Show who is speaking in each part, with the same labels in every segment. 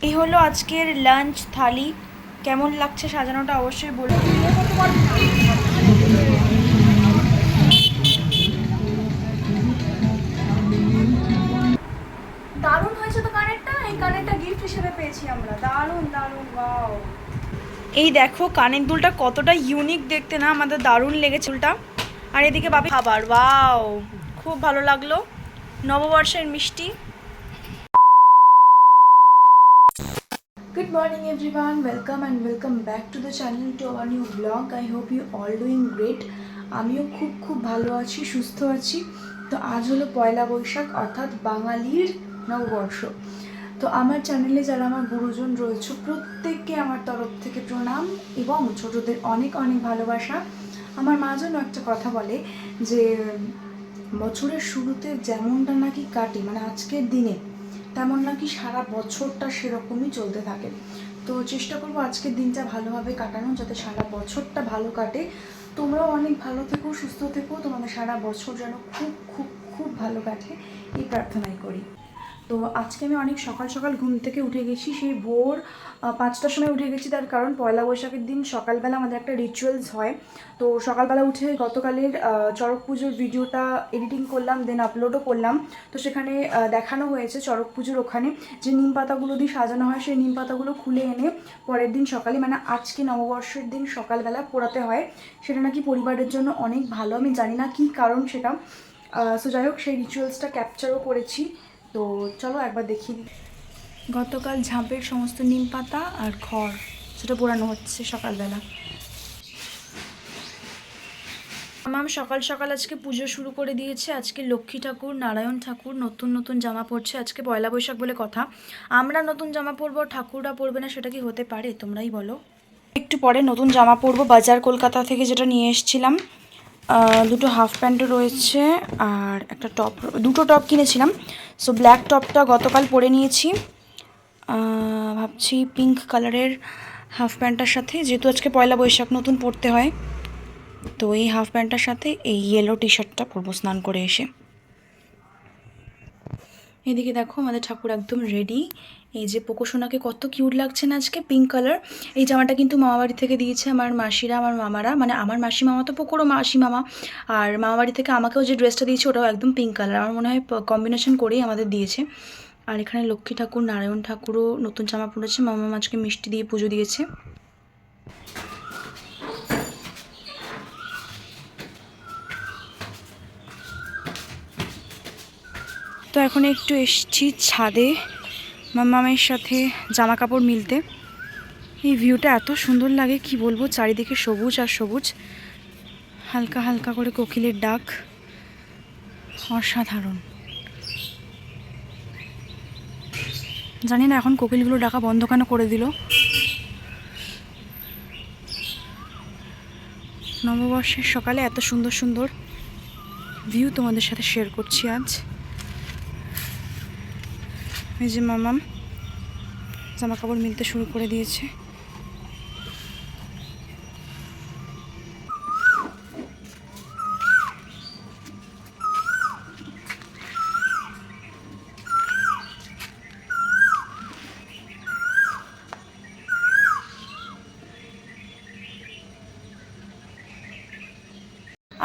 Speaker 1: এই হলো আজকের লাঞ্চ থালি। কেমন লাগছে সাজানোটা অবশ্যই বলুন। দারুণ হয়েছে তো কানেরটা। এই কানেরটা গিফট হিসেবে পেয়েছি আমরা। দারুণ দারুণ, ওয়াও। এই দেখো কানের দুলটা কতটা ইউনিক দেখতে না, আমাদের দারুণ লেগেছে দুলটা। আর এদিকে বাবি খাবার, ওয়াও খুব ভালো লাগলো। নববর্ষের মিষ্টি। Good morning everyone, welcome back to the channel, to our new vlog. I hope you all doing great. আমিও খুব ভালো আছি, সুস্থ আছি। তো আজ হলো পয়লা বৈশাখ, অর্থাৎ বাঙালির নববর্ষ। তো আমার চ্যানেলে যারা আমার গুরুজন রয়েছে প্রত্যেককে আমার তরফ থেকে প্রণাম এবং ছোটদের অনেক ভালোবাসা। আমার মা যেন একটা কথা বলে যে বছরের শুরুতে যেমনটা নাকি কাটে, মানে আজকের দিনে, তেমন নাকি সারা বছরটা সেরকমই চলতে থাকে। তো চেষ্টা করবো আজকের দিনটা ভালোভাবে কাটানো, যাতে সারা বছরটা ভালো কাটে। তোমরাও অনেক ভালো থেকো, সুস্থ থেকো, তোমাদের সারা বছর যেন খুব ভালো কাটে, এই প্রার্থনাই করি। তো আজকে আমি অনেক সকাল ঘুম থেকে উঠে গেছি, সেই ভোর 5টার সময় উঠে গেছি। তার কারণ পয়লা বৈশাখের দিন সকালবেলা আমাদের একটা রিচুয়ালস হয়। তো সকালবেলা উঠে গতকালের চড়ক পুজোর ভিডিওটা এডিটিং করলাম, দেন আপলোডও করলাম। তো সেখানে দেখানো হয়েছে চড়ক পুজোর ওখানে যে নিম পাতাগুলো দিয়ে সাজানো হয়, সেই নিম পাতাগুলো খুলে এনে পরের দিন সকালে, মানে আজকে নববর্ষের দিন সকালবেলা পোড়াতে হয়। সেটা নাকি পরিবারের জন্য অনেক ভালো। আমি জানি না কী কারণ সেটা। সো যাই হোক, সেই রিচুয়ালসটা ক্যাপচারও করেছি। তো চলো একবার দেখিয়ে দিই। গতকাল ঝাঁপের সমস্ত নিম পাতা আর খড় সেটা পোড়ানো হচ্ছে সকালবেলা। মাম সকাল আজকে পুজো শুরু করে দিয়েছে। আজকে লক্ষ্মী ঠাকুর, নারায়ণ ঠাকুর নতুন জামা পরছে। আজকে পয়লা বৈশাখ বলে কথা, আমরা নতুন জামা পরবো, ঠাকুররা পরবে না, সেটা কি হতে পারে? তোমরাই বলো। একটু পরে নতুন জামা পরবো, বাজার কলকাতা থেকে যেটা নিয়ে এসেছিলাম। দুটো হাফ প্যান্টও রয়েছে আর একটা টপ, দুটো টপ কিনেছিলাম। সো ব্ল্যাক টপটা গতকাল পরে নিয়েছি। ভাবছি পিঙ্ক কালারের হাফ প্যান্টটার সাথে, যেহেতু আজকে পয়লা বৈশাখ নতুন পরতে হয়, তো এই হাফ প্যান্টটার সাথে এই ইয়েলো টি শার্টটা পরবো স্নান করে এসে। এদিকে দেখো আমাদের ঠাকুর একদম রেডি। এই যে পোকোসোনাকে কত কিউট লাগছে না আজকে, পিঙ্ক কালার। এই জামাটা কিন্তু মামাবাড়ি থেকে দিয়েছে আমার মাসিরা, আমার মামারা, মানে আমার মাসি মামা তো পোকোরও মাসি মামা, আর মামাবাড়ি থেকে আমাকেও যে ড্রেসটা দিয়েছে ওটাও একদম পিঙ্ক কালার। আমার মনে হয় কম্বিনেশন করেই আমাদের দিয়েছে। আর এখানে লক্ষ্মী ঠাকুর, নারায়ণ ঠাকুরও নতুন জামা পরেছে। মামা আজকে মিষ্টি দিয়ে পুজো দিয়েছে। তো এখন একটু এসছি ছাদে মামামের সাথে জামা কাপড় মিলতে। এই ভিউটা এত সুন্দর লাগে কি বলবো, চারিদিকে সবুজ আর সবুজ, হালকা করে কোকিলের ডাক, অসাধারণ। জানি না এখন কোকিলগুলো ডাকা বন্ধ কেন করে দিল। নববর্ষের সকালে এত সুন্দর ভিউ তোমাদের সাথে শেয়ার করছি আজ। এই যে মামাম জামা কাপড় মিলতে শুরু করে দিয়েছে।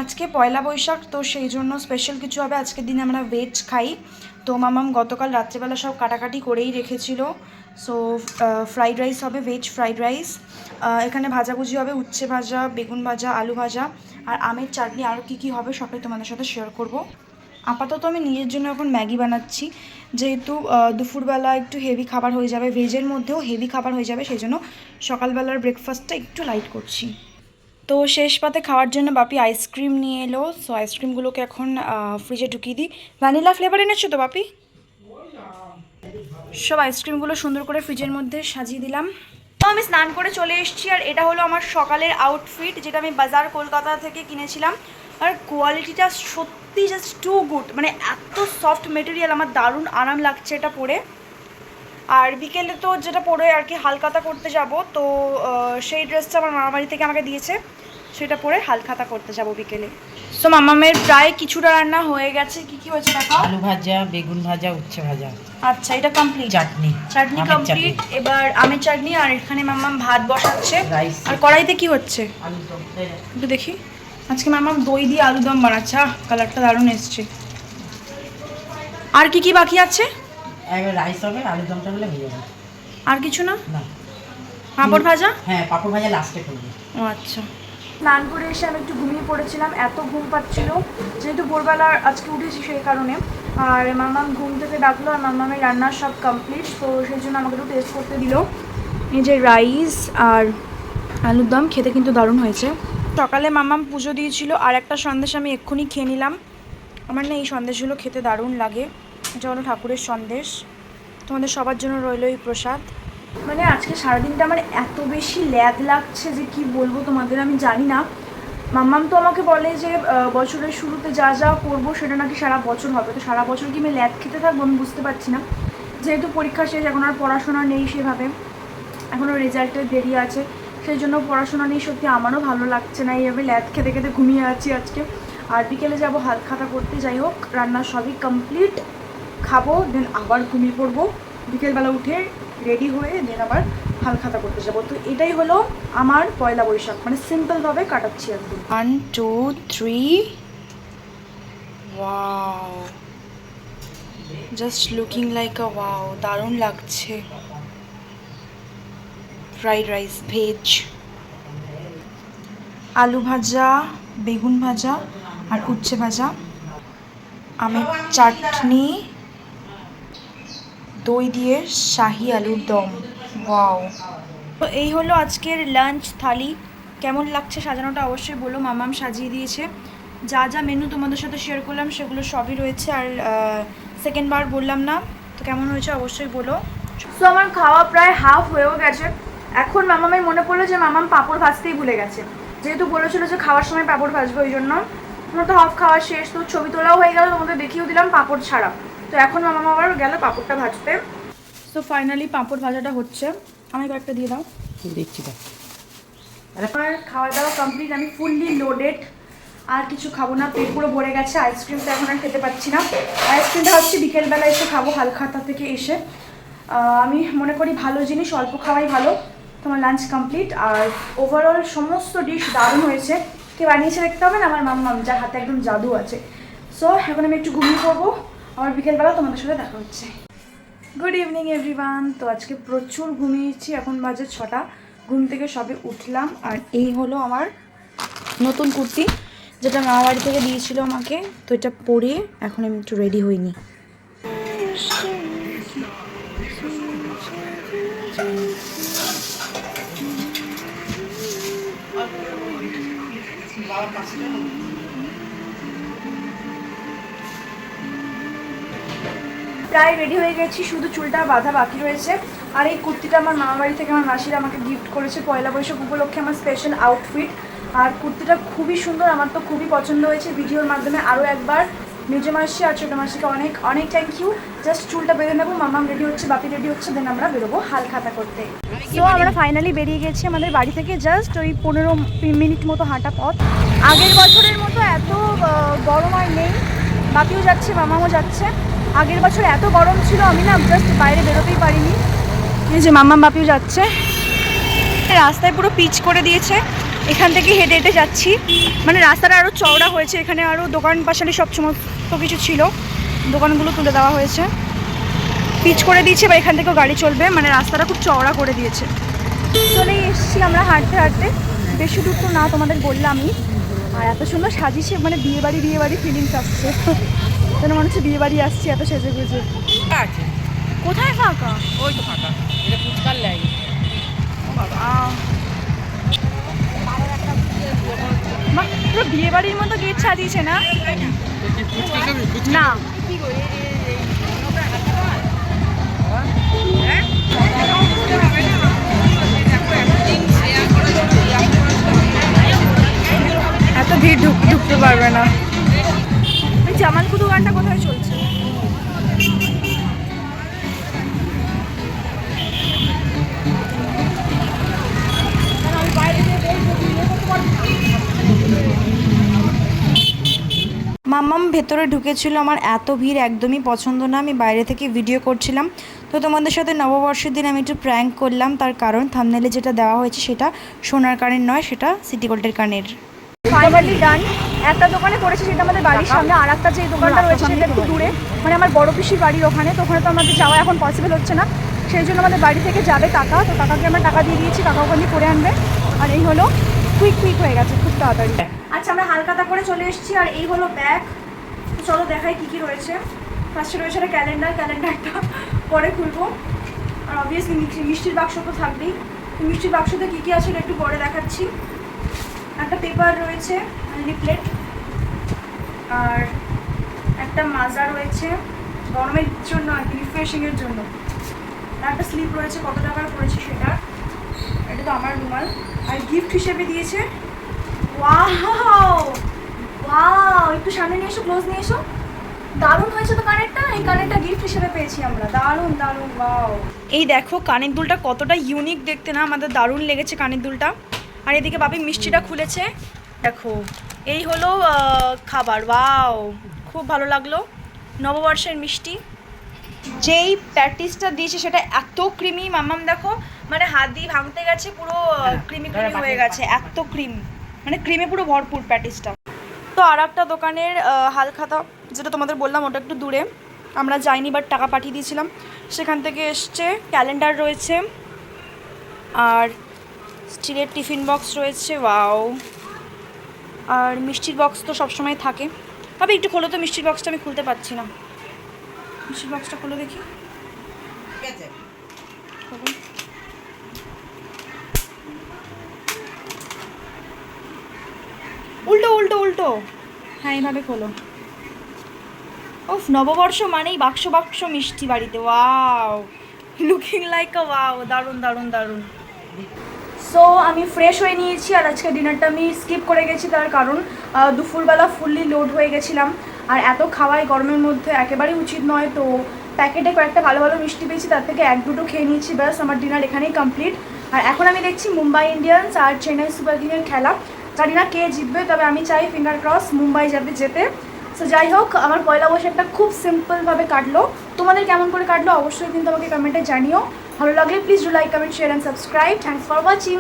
Speaker 1: আজকে পয়লা বৈশাখ, তো সেই জন্য স্পেশাল কিছু হবে। আজকের দিনে আমরা ভেজ খাই। তো মামাম গতকাল রাত্রেবেলা সব কাটাকাটি করেই রেখেছিল। সো ফ্রাইড রাইস হবে, ভেজ ফ্রাইড রাইস। এখানে ভাজাভুজি হবে, উচ্ছে ভাজা, বেগুন ভাজা, আলু ভাজা আর আমের চাটনি। আরও কী হবে সবটাই তোমাদের সাথে শেয়ার করব। আপাতত আমি নিজের জন্য এখন ম্যাগি বানাচ্ছি, যেহেতু দুপুরবেলা একটু হেভি খাবার হয়ে যাবে, ভেজের মধ্যেও হেভি খাবার হয়ে যাবে, সেই জন্য সকালবেলার ব্রেকফাস্টটা একটু লাইট করছি। তো শেষ পাতে খাওয়ার জন্য বাপি আইসক্রিম নিয়ে এলো। সো আইসক্রিমগুলোকে এখন ফ্রিজে ঢুকিয়ে দিই। ভ্যানিলা ফ্লেভার এনেছো তো বাপি? সব আইসক্রিমগুলো সুন্দর করে ফ্রিজের মধ্যে সাজিয়ে দিলাম। তো আমি স্নান করে চলে এসেছি, আর এটা হলো আমার সকালের আউটফিট, যেটা আমি বাজার কলকাতা থেকে কিনেছিলাম। আর কোয়ালিটিটা সত্যি জাস্ট টু গুড, মানে এত সফট মেটেরিয়াল, আমার দারুণ আরাম লাগছে এটা পরে। আর বিকেলে তো যেটা পরে আর কি হালকাতা করতে যাব, তো সেই ড্রেসটা আমার মামাবাড়ি থেকে আমাকে দিয়েছে। সেটা পরে হালখাতা করতে যাব বিকেলে। সো মামামের প্রায় কিছুটা রান্না হয়ে গেছে। কি কি হয়েছে দেখো?
Speaker 2: আলু ভাজা, বেগুন ভাজা, উচ্ছে ভাজা।
Speaker 1: আচ্ছা, এটা কমপ্লিট।
Speaker 2: চাটনি
Speaker 1: কমপ্লিট। এবার আমের চাটনি, আর এখানে মামাম ভাত বসাচ্ছে। আর কড়াইতে কি হচ্ছে একটু দেখি। আজকে মামাম দই দিয়ে আলুদম বানাচ্ছে। কালারটা দারুণ এসছে। আর কি কি বাকি আছে?
Speaker 2: রাইস হবে, আলুদমটা হলে হয়ে যাবে।
Speaker 1: আর কিছু না? পাঁপড় ভাজা?
Speaker 2: হ্যাঁ, পাঁপড় ভাজা লাস্টে করবো।
Speaker 1: ও আচ্ছা। স্নান করে এসে আমি একটু ঘুমিয়ে পড়েছিলাম, এত ঘুম পাচ্ছিল, যেহেতু ভোরবেলা আজকে উঠেছি সেই কারণে। আর মামাম ঘুম থেকে ডাকলো, আর মামামের রান্নার সব কমপ্লিট, তো সেই জন্য আমাকে একটু টেস্ট করতে দিল। এই যে রাইস আর আলুর দম, খেতে কিন্তু দারুণ হয়েছে। সকালে মামাম পুজো দিয়েছিল, আর একটা সন্দেশ আমি এক্ষুনি খেয়ে নিলাম। আমার না এই সন্দেশগুলো খেতে দারুণ লাগে। এটা হলো ঠাকুরের সন্দেশ। তোমাদের সবার জন্য রইল এই প্রসাদ। মানে আজকে সারাদিনটা আমার এত বেশি ল্যাদ লাগছে যে কি বলবো তোমাদের, আমি জানি না। মাম্মাম তো আমাকে বলে যে বছরের শুরুতে যা যা করবো সেটা নাকি সারা বছর হবে, তো সারা বছর কি আমি ল্যাদ খেতে থাকবো আমি বুঝতে পারছি না। যেহেতু পরীক্ষা শেষ, এখন আর পড়াশোনা নেই সেভাবে, এখনও রেজাল্টের দেরি আছে, সেই জন্য পড়াশোনা নেই। সত্যি আমারও ভালো লাগছে না, এইভাবে ল্যাদ খেতে খেতে ঘুমিয়ে আছি আজকে। আর বিকেলে যাবো হালখাতা করতে। যাই হোক, রান্না সবই কমপ্লিট, খাবো, দেন আবার ঘুমিয়ে পড়বো। বিকেলবেলা উঠে রেডি হয়ে দেন আবার হালখাতা করতে যাবো। তো এটাই হলো আমার পয়লা বৈশাখ, মানে সিম্পলভাবে কাটাচ্ছি একদম। 1 2 3 ওয়াও, জাস্ট লুকিং লাইক আ ওয়াও, দারুণ লাগছে। ফ্রাইড রাইস, ভেজ, আলু ভাজা, বেগুন ভাজা আর উচ্ছে ভাজা, আমের চাটনি, দই দিয়ে শাহি আলুর দম। ওয়াও। তো এই হলো আজকের লাঞ্চ থালি। কেমন লাগছে সাজানোটা অবশ্যই বলো। মামাম সাজিয়ে দিয়েছে। যা যা মেনু তোমাদের সাথে শেয়ার করলাম সেগুলো সবই রয়েছে, আর সেকেন্ড বার বললাম না। তো কেমন হয়েছে অবশ্যই বলো। সো আমার খাওয়া প্রায় হাফ হয়েও গেছে। এখন মামামের মনে পড়লো যে মামাম পাঁপড় ভাজতেই ভুলে গেছে, যেহেতু বলেছিল যে খাওয়ার সময় পাঁপড় ভাজবে, ওই জন্য আমার তো হাফ খাওয়া শেষ। তো ছবি তোলাও হয়ে গেল, তোমাদের দেখিয়েও দিলাম পাঁপড় ছাড়া। তো এখন মামাম আবার গেল পাঁপড়টা ভাজতে। তো ফাইনালি পাঁপড় ভাজাটা হচ্ছে। আমাকে একটা দিয়ে দাও,
Speaker 2: দেখছি।
Speaker 1: আমার খাওয়া দাওয়া কমপ্লিট, আমি ফুললি লোডেড, আর কিছু খাবো না, পেট পুরো ভরে গেছে। আইসক্রিমটা এখন আর খেতে পাচ্ছি না। আইসক্রিমটা হচ্ছে বিকেলবেলা এসে খাবো, হালখাতা থেকে এসে। আমি মনে করি ভালো জিনিস অল্প খাওয়াই ভালো। তোমার লাঞ্চ কমপ্লিট, আর ওভারঅল সমস্ত ডিশ দারুণ হয়েছে। কে বানিয়েছে দেখতে হবে না, আমার মাম্মাম, যার হাতে একদম জাদু আছে। সো এখন আমি একটু ঘুমিয়ে পড়বো, আবার বিকেলবেলা তোমাদের সাথে দেখা হচ্ছে। Good evening everyone. তো আজকে প্রচুর ঘুমিয়েছি, এখন বাজে 6টা। ঘুম থেকে সবে উঠলাম, আর এই হলো আমার নতুন কুর্তি, যেটা মামা বাড়ি থেকে দিয়েছিল আমাকে। তো এটা পরে এখন আমি একটু রেডি হইনি। প্রায় রেডি হয়ে গেছি, শুধু চুলটা বাঁধা বাকি রয়েছে। আর এই কুর্তিটা আমার মামা বাড়ি থেকে আমার মাসিরা আমাকে গিফট করেছে পয়লা বৈশাখ উপলক্ষে, আমার স্পেশাল আউটফিট। আর কুর্তিটা খুবই সুন্দর, আমার তো খুবই পছন্দ হয়েছে। ভিডিওর মাধ্যমে আরও একবার মেজো মাসি আর ছোটো মাসিকে অনেক অনেক থ্যাংক ইউ। জাস্ট চুলটা বেঁধে নেবো, মামাম রেডি হচ্ছে, বাপি রেডি হচ্ছে, দেন আমরা বেরোবো হালখাতা করতে। তো আমরা ফাইনালি বেরিয়ে গেছি আমাদের বাড়ি থেকে, জাস্ট ওই 15 মিনিট মতো হাঁটা পথ। আগের বছরের মতো এত গরম আর নেই, বাপিও যাচ্ছে, মামাও যাচ্ছে। আগের বছর এত গরম ছিল, আমি না জাস্ট বাইরে বেরোতেই পারিনি। এই যে মাম্মা বাপিও যাচ্ছে। রাস্তায় পুরো পিচ করে দিয়েছে, এখান থেকে হেঁটে হেঁটে যাচ্ছি। মানে রাস্তাটা আরও চওড়া হয়েছে, এখানে আরও দোকান পাশালি সব সমস্ত কিছু ছিল, দোকানগুলো তুলে দেওয়া হয়েছে, পিচ করে দিয়েছে, বা এখান থেকেও গাড়ি চলবে, মানে রাস্তাটা খুব চওড়া করে দিয়েছে। চলেই এসেছি আমরা হাঁটতে হাঁটতে, বেশি দূর তো না তোমাদের বললামই। আর এত সুন্দর সাজিয়েছে, মানে বিয়ে বাড়ি ফিলিংস আসছে, যেন মনে হচ্ছে বিয়ে বাড়ি আসছি এত সেজে গুজে। কোথায় ফাঁকা?
Speaker 2: ওই তো ফাঁকা, এটা ফুচকার লাগে।
Speaker 1: বাবা, পুরো বিয়ে বাড়ির মতো গেট সাজিয়েছে না? না এত ভিড় ঢুকতে পারবে না। জামালপুর দোকানটা কোথায় চলছে? মাম্মাম ভেতরে ঢুকেছিল, আমার এত ভিড় একদমই পছন্দ না, আমি বাইরে থেকে ভিডিও করছিলাম। তো তোমাদের সাথে নববর্ষের দিন আমি একটু প্র্যাঙ্ক করলাম, তার কারণ থাম্বনেলে যেটা দেওয়া হয়েছে সেটা সোনার কানের নয়, সেটা সিটি গোল্ডের কানের।
Speaker 3: ফাইনালি ডান। একটা দোকানে করেছে সেটা আমাদের বাড়ির সামনে, আর একটা যে দোকানটা রয়েছে সেটা একটু দূরে, মানে আমার বড় পিসির বাড়ির ওখানে। তো ওখানে তো আমাদের যাওয়া এখন পসিবল হচ্ছে না, সেই জন্য আমাদের বাড়ি থেকে যাবে কাকা। তো কাকাকে আমরা টাকা দিয়ে দিয়েছি, কাকা ওখান দিয়ে করে আনবে। আর এই হলো কুইক হয়ে গেছে খুব তাড়াতাড়ি। আচ্ছা, আমরা হালকাতা করে চলে এসেছি। আর এই হলো ব্যাগ। চলো দেখাই কী কী রয়েছে। ফার্স্টে রয়েছে একটা ক্যালেন্ডারটা পরে খুলবো। আর অবভিয়াসলি মিষ্টির বাক্স তো থাকবেই। মিষ্টির বাক্সতে কী কী আছে একটু পরে দেখাচ্ছি। একটা পেপার রয়েছে, লিফলেট, আর একটা মাজা রয়েছে গরমের জন্য আর কি, রিফ্রেশিংয়ের জন্য। আর একটা স্লিপ রয়েছে, কত টাকার পড়েছে সেটা। এটা তো আমার রুমাল। আর গিফট হিসেবে দিয়েছে, ওয়াও ওয়াও, একটু সামনে নিয়ে এসো, ক্লোজ নিয়ে এসো। দারুণ হয়েছে তো কানেরটা, এই কানেরটা গিফট হিসেবে পেয়েছি আমরা। দারুণ দারুণ, ওয়াও। এই দেখো কানের দুলটা কতটা ইউনিক দেখতে না, আমাদের দারুণ লেগেছে কানের দুলটা। আর এদিকে বাপি মিষ্টিটা খুলেছে, দেখো এই হলো খাবার। ওয়াও, খুব ভালো লাগলো। নববর্ষের মিষ্টি। যেই প্যাটিসটা দিয়েছে সেটা এত ক্রিমি, মাম্মাম দেখো, মানে হাত দিয়ে ভাঙতে গেছে পুরো ক্রিমি হয়ে গেছে, এত ক্রিম, মানে ক্রিমে পুরো ভরপুর প্যাটিসটা। তো আর একটা দোকানের হালখাতা, যেটা তোমাদের বললাম ওটা একটু দূরে, আমরা যাইনি বাট টাকা পাঠিয়ে দিয়েছিলাম, সেখান থেকে এসছে। ক্যালেন্ডার রয়েছে আর স্টিলের টিফিন বক্স রয়েছে, ওয়াও। আর মিষ্টির বক্স তো সবসময় থাকে। তবে একটু খোলো তো মিষ্টির বক্সটা, আমি খুলতে পারছি না। মিষ্টির বক্সটা খোলো দেখি।
Speaker 2: ঠিক আছে।
Speaker 1: উল্টো উল্টো উল্টো, হ্যাঁ এইভাবে খোলো। ওফ, নববর্ষ মানেই বাক্স বাক্স মিষ্টি বাড়িতে। ওয়াও, লুকিং লাইক আ ওয়াও, দারুণ দারুণ দারুণ। সো আমি ফ্রেশ হয়ে নিয়েছি, আর আজকে ডিনারটা আমি স্কিপ করে গেছি, তার কারণ দুপুরবেলা ফুললি লোড হয়ে গেছিলাম। আর এত খাওয়াই গরমের মধ্যে একেবারেই উচিত নয়। তো প্যাকেটে কয়েকটা ভালো ভালো মিষ্টি পেয়েছি, তার থেকে এক দুটো খেয়ে নিয়েছি, ব্যাস আমার ডিনার এখানেই কমপ্লিট। আর এখন আমি দেখছি মুম্বাই ইন্ডিয়ান্স আর চেন্নাই সুপার কিংয়ের খেলা। জানি না কে জিতবে, তবে আমি চাই ফিঙ্গার ক্রস মুম্বাই যাবে যেতে। সো যাই হোক, আমার পয়লা বৈশাখটা খুব সিম্পলভাবে কাটলো। তোমাদের কেমন করে কাটলো অবশ্যই কিন্তু আমাকে কমেন্টে জানিও। ভালো লাগলে please do like, comment, share and subscribe. Thanks for watching.